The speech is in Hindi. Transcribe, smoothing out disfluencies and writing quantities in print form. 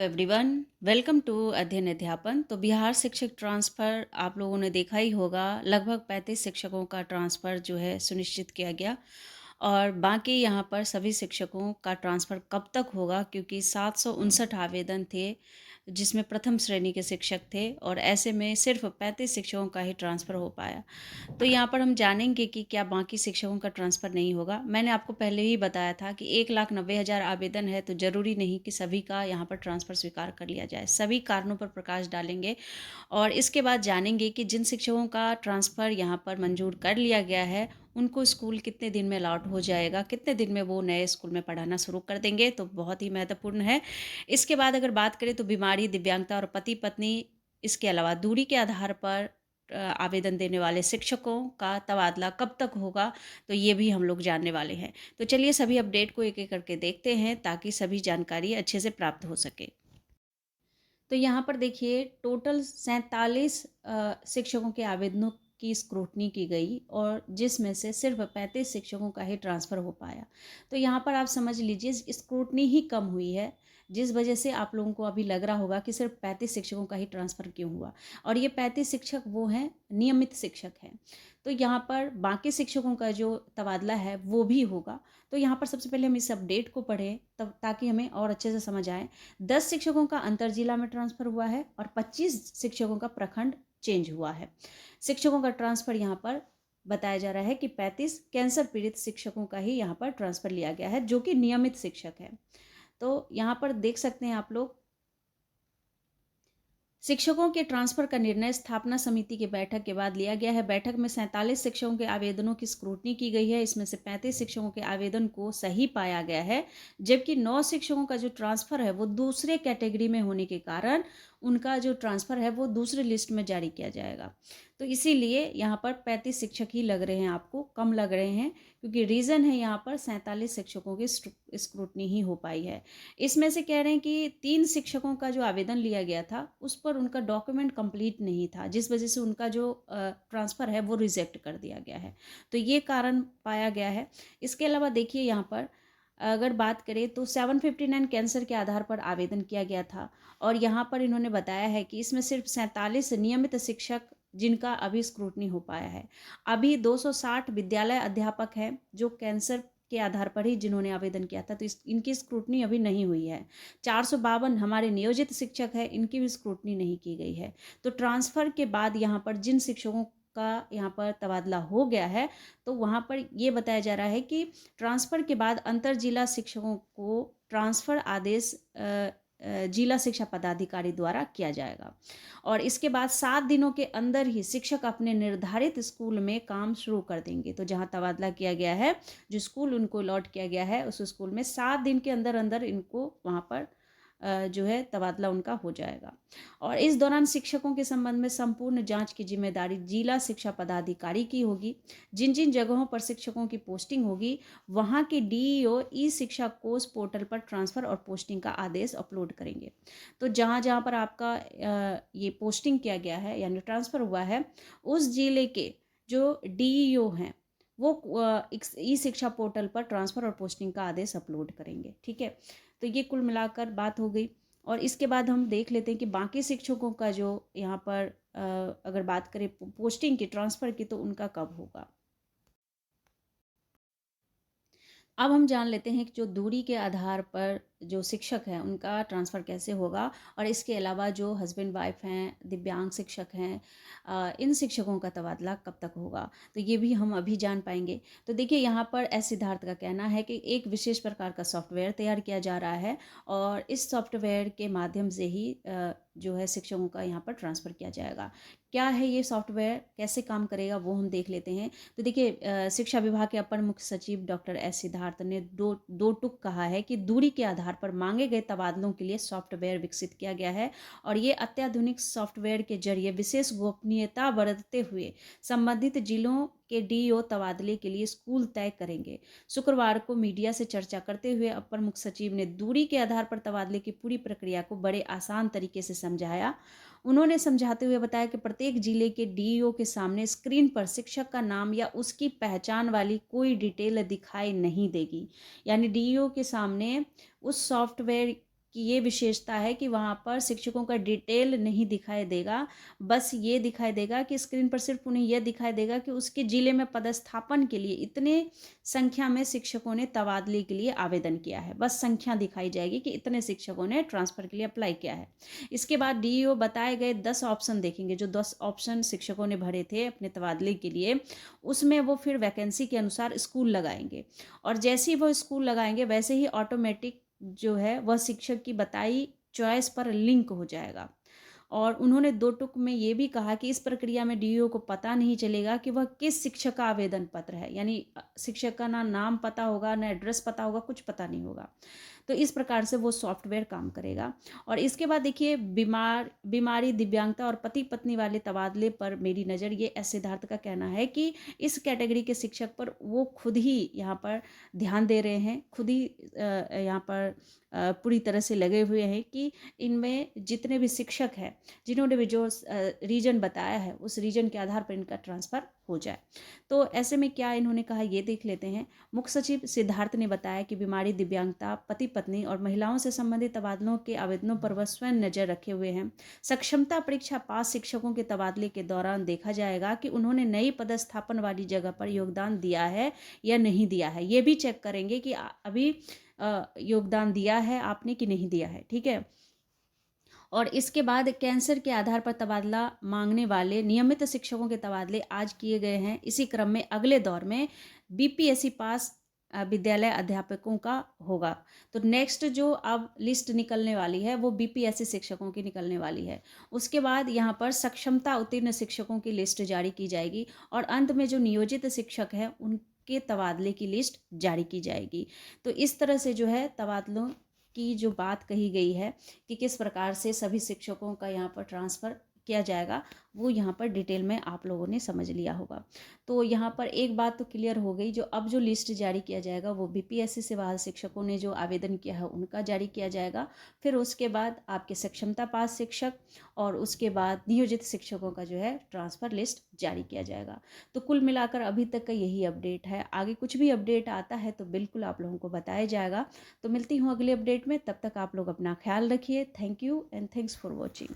एवरीवन, वेलकम टू अध्ययन अध्यापन। तो बिहार शिक्षक ट्रांसफ़र आप लोगों ने देखा ही होगा। लगभग 35 शिक्षकों का ट्रांसफ़र जो है सुनिश्चित किया गया और बाकी यहाँ पर सभी शिक्षकों का ट्रांसफ़र कब तक होगा, क्योंकि 759 आवेदन थे जिसमें प्रथम श्रेणी के शिक्षक थे और ऐसे में सिर्फ 35 शिक्षकों का ही ट्रांसफ़र हो पाया। तो यहाँ पर हम जानेंगे कि क्या बाकी शिक्षकों का ट्रांसफ़र नहीं होगा। मैंने आपको पहले ही बताया था कि 1,90,000 आवेदन है, तो ज़रूरी नहीं कि सभी का यहाँ पर ट्रांसफ़र स्वीकार कर लिया जाए। सभी कारणों पर प्रकाश डालेंगे और इसके बाद जानेंगे कि जिन शिक्षकों का ट्रांसफ़र यहाँ पर मंजूर कर लिया गया है, उनको स्कूल कितने दिन में अलॉट हो जाएगा, कितने दिन में वो नए स्कूल में पढ़ाना शुरू कर देंगे, तो बहुत ही महत्वपूर्ण है। इसके बाद अगर बात करें तो बीमारी, दिव्यांगता और पति-पत्नी, इसके अलावा दूरी के आधार पर आवेदन देने वाले शिक्षकों का तबादला कब तक होगा, तो ये भी हम लोग जानने वाले हैं। तो चलिए सभी अपडेट को एक-एक करके देखते हैं ताकि सभी जानकारी अच्छे से प्राप्त हो सके। तो यहाँ पर देखिए टोटल 47 शिक्षकों के आवेदनों की स्क्रूटनी की गई और जिसमें से सिर्फ 35 शिक्षकों का ही ट्रांसफ़र हो पाया। तो यहाँ पर आप समझ लीजिए स्क्रूटनी ही कम हुई है, जिस वजह से आप लोगों को अभी लग रहा होगा कि सिर्फ 35 शिक्षकों का ही ट्रांसफ़र क्यों हुआ। और ये 35 शिक्षक वो हैं, नियमित शिक्षक हैं। तो यहाँ पर बाकी शिक्षकों का जो तबादला है वो भी होगा। तो यहाँ पर सबसे पहले हम इस अपडेट को पढ़ें तब ताकि हमें और अच्छे से समझ आए। 10 शिक्षकों का अंतर जिला में ट्रांसफ़र हुआ है और 25 शिक्षकों का प्रखंड चेंज हुआ है। शिक्षकों का ट्रांसफ़र यहाँ पर बताया जा रहा है कि 35 कैंसर पीड़ित शिक्षकों का ही यहाँ पर ट्रांसफ़र लिया गया है, जो कि नियमित शिक्षक हैं। तो यहाँ पर देख सकते हैं आप लोग, शिक्षकों के ट्रांसफर का निर्णय स्थापना समिति की बैठक के बाद लिया गया है। बैठक में 47 शिक्षकों के आवेदनों की स्क्रूटनी की गई है। इसमें से 35 शिक्षकों के आवेदन को सही पाया गया है, जबकि 9 शिक्षकों का जो ट्रांसफर है वो दूसरे कैटेगरी में होने के कारण उनका जो ट्रांसफर है वो दूसरी लिस्ट में जारी किया जाएगा। तो इसीलिए यहाँ पर 35 शिक्षक ही लग रहे हैं, आपको कम लग रहे हैं, क्योंकि रीज़न है यहाँ पर 47 शिक्षकों की स्क्रूटनी ही हो पाई है। इसमें से कह रहे हैं कि 3 शिक्षकों का जो आवेदन लिया गया था उस पर उनका डॉक्यूमेंट कंप्लीट नहीं था, जिस वजह से उनका जो ट्रांसफ़र है वो रिजेक्ट कर दिया गया है। तो ये कारण पाया गया है। इसके अलावा देखिए यहाँ पर अगर बात करें तो 759 कैंसर के आधार पर आवेदन किया गया था और यहाँ पर इन्होंने बताया है कि इसमें सिर्फ 47 नियमित शिक्षक जिनका अभी स्क्रूटनी हो पाया है। अभी 260 विद्यालय अध्यापक हैं जो कैंसर के आधार पर ही जिन्होंने आवेदन किया था, तो इनकी स्क्रूटनी अभी नहीं हुई है। 452 हमारे नियोजित शिक्षक हैं, इनकी भी स्क्रूटनी नहीं की गई है। तो ट्रांसफ़र के बाद यहाँ पर जिन शिक्षकों का यहाँ पर तबादला हो गया है, तो वहाँ पर ये बताया जा रहा है कि ट्रांसफ़र के बाद अंतर जिला शिक्षकों को ट्रांसफ़र आदेश जिला शिक्षा पदाधिकारी द्वारा किया जाएगा और इसके बाद 7 दिनों के अंदर ही शिक्षक अपने निर्धारित स्कूल में काम शुरू कर देंगे। तो जहाँ तबादला किया गया है, जो स्कूल उनको अलॉट किया गया है, उस स्कूल में 7 दिन के अंदर अंदर इनको वहाँ पर जो है तबादला उनका हो जाएगा। और इस दौरान शिक्षकों के संबंध में संपूर्ण जांच की जिम्मेदारी जिला शिक्षा पदाधिकारी की होगी। जिन जिन जगहों पर शिक्षकों की पोस्टिंग होगी, वहाँ के डीईओ ई शिक्षा कोष पोर्टल पर ट्रांसफ़र और पोस्टिंग का आदेश अपलोड करेंगे। तो जहाँ जहाँ पर आपका ये पोस्टिंग किया गया है यानी ट्रांसफ़र हुआ है, उस जिले के जो डीईओ हैं वो ई शिक्षा पोर्टल पर ट्रांसफ़र और पोस्टिंग का आदेश अपलोड करेंगे। ठीक है, तो ये कुल मिलाकर बात हो गई। और इसके बाद हम देख लेते हैं कि बाकी शिक्षकों का जो यहाँ पर अगर बात करें पोस्टिंग की, ट्रांसफ़र की, तो उनका कब होगा। अब हम जान लेते हैं कि जो दूरी के आधार पर जो शिक्षक हैं उनका ट्रांसफ़र कैसे होगा और इसके अलावा जो हस्बैंड वाइफ हैं, दिव्यांग शिक्षक हैं, इन शिक्षकों का तबादला कब तक होगा, तो ये भी हम अभी जान पाएंगे। तो देखिए यहाँ पर एस सिद्धार्थ का कहना है कि एक विशेष प्रकार का सॉफ्टवेयर तैयार किया जा रहा है और इस सॉफ्टवेयर के माध्यम से ही जो है शिक्षकों का यहाँ पर ट्रांसफ़र किया जाएगा। क्या है ये सॉफ्टवेयर, कैसे काम करेगा, वो हम देख लेते हैं। तो देखिए शिक्षा विभाग के अपर मुख्य सचिव डॉक्टर एस सिद्धार्थ ने दो टुक कहा है कि दूरी के आधार पर मांगे गए तबादलों के लिए सॉफ्टवेयर विकसित किया गया है और ये अत्याधुनिक सॉफ्टवेयर के जरिए विशेष गोपनीयता बरतते हुए संबंधित जिलों के डीईओ तबादले के लिए स्कूल तय करेंगे। शुक्रवार को मीडिया से चर्चा करते हुए अपर मुख्य सचिव ने दूरी के आधार पर तबादले की पूरी प्रक्रिया को बड़े आसान तरीके से समझाया। उन्होंने समझाते हुए बताया कि प्रत्येक जिले के डीईओ के सामने स्क्रीन पर शिक्षक का नाम या उसकी पहचान वाली कोई डिटेल दिखाई नहीं देगी। यानी डीईओ के सामने उस सॉफ्टवेयर की ये विशेषता है कि वहाँ पर शिक्षकों का डिटेल नहीं दिखाई देगा, बस ये दिखाई देगा कि स्क्रीन पर सिर्फ उन्हें यह दिखाई देगा कि उसके ज़िले में पदस्थापन के लिए इतने संख्या में शिक्षकों ने तबादले के लिए आवेदन किया है। बस संख्या दिखाई जाएगी कि इतने शिक्षकों ने ट्रांसफ़र के लिए अप्लाई किया है। इसके बाद डीईओ बताए गए 10 ऑप्शन देखेंगे, जो 10 ऑप्शन शिक्षकों ने भरे थे अपने तबादले के लिए, उसमें वो फिर वैकेंसी के अनुसार स्कूल लगाएँगे और जैसे ही वो स्कूल लगाएँगे वैसे ही ऑटोमेटिक जो है वह शिक्षक की बताई चॉइस पर लिंक हो जाएगा। और उन्होंने 2 टूक में ये भी कहा कि इस प्रक्रिया में डीईओ को पता नहीं चलेगा कि वह किस शिक्षक का आवेदन पत्र है, यानी शिक्षक का ना नाम पता होगा, ना एड्रेस पता होगा, कुछ पता नहीं होगा। तो इस प्रकार से वो सॉफ्टवेयर काम करेगा। और इसके बाद देखिए, बीमारी, दिव्यांगता और पति पत्नी वाले तबादले पर मेरी नज़र, ये एस सिद्धार्थ का कहना है कि इस कैटेगरी के शिक्षक पर वो खुद ही यहाँ पर ध्यान दे रहे हैं, खुद ही यहाँ पर पूरी तरह से लगे हुए हैं कि इनमें जितने भी शिक्षक हैं, जिन्होंने भी जो रीजन बताया है, उस रीजन के आधार पर इनका ट्रांसफ़र हो जाए। तो ऐसे में क्या इन्होंने कहा, ये देख लेते हैं। मुख्य सचिव सिद्धार्थ ने बताया कि बीमारी, दिव्यांगता, पति पत्नी और महिलाओं से संबंधित तबादलों के आवेदनों पर वह स्वयं नज़र रखे हुए हैं। सक्षमता परीक्षा पास शिक्षकों के तबादले के दौरान देखा जाएगा कि उन्होंने नई पदस्थापन वाली जगह पर योगदान दिया है या नहीं दिया है। ये भी चेक करेंगे कि अभी योगदान दिया है आपने कि नहीं दिया है, ठीक है। और इसके बाद कैंसर के आधार पर तबादला मांगने वाले नियमित शिक्षकों के तबादले आज किए गए हैं। इसी क्रम में अगले दौर में बीपीएससी पास विद्यालय अध्यापकों का होगा। तो नेक्स्ट जो अब लिस्ट निकलने वाली है वो बीपीएससी शिक्षकों की निकलने वाली है। उसके बाद यहाँ पर सक्षमता उत्तीर्ण शिक्षकों की लिस्ट जारी की जाएगी और अंत में जो नियोजित शिक्षक हैं उनके तबादले की लिस्ट जारी की जाएगी। तो इस तरह से जो है तबादलों की जो बात कही गई है कि किस प्रकार से सभी शिक्षकों का यहाँ पर ट्रांसफ़र किया जाएगा, वो यहाँ पर डिटेल में आप लोगों ने समझ लिया होगा। तो यहाँ पर एक बात तो क्लियर हो गई, जो अब जो लिस्ट जारी किया जाएगा वो बीपीएससी से बहाल शिक्षकों ने जो आवेदन किया है उनका जारी किया जाएगा। फिर उसके बाद आपके सक्षमता पास शिक्षक और उसके बाद नियोजित शिक्षकों का जो है ट्रांसफ़र लिस्ट जारी किया जाएगा। तो कुल मिलाकर अभी तक का यही अपडेट है। आगे कुछ भी अपडेट आता है तो बिल्कुल आप लोगों को बताया जाएगा। तो मिलती हूँ अगले अपडेट में, तब तक आप लोग अपना ख्याल रखिए। Thank you and thanks for watching.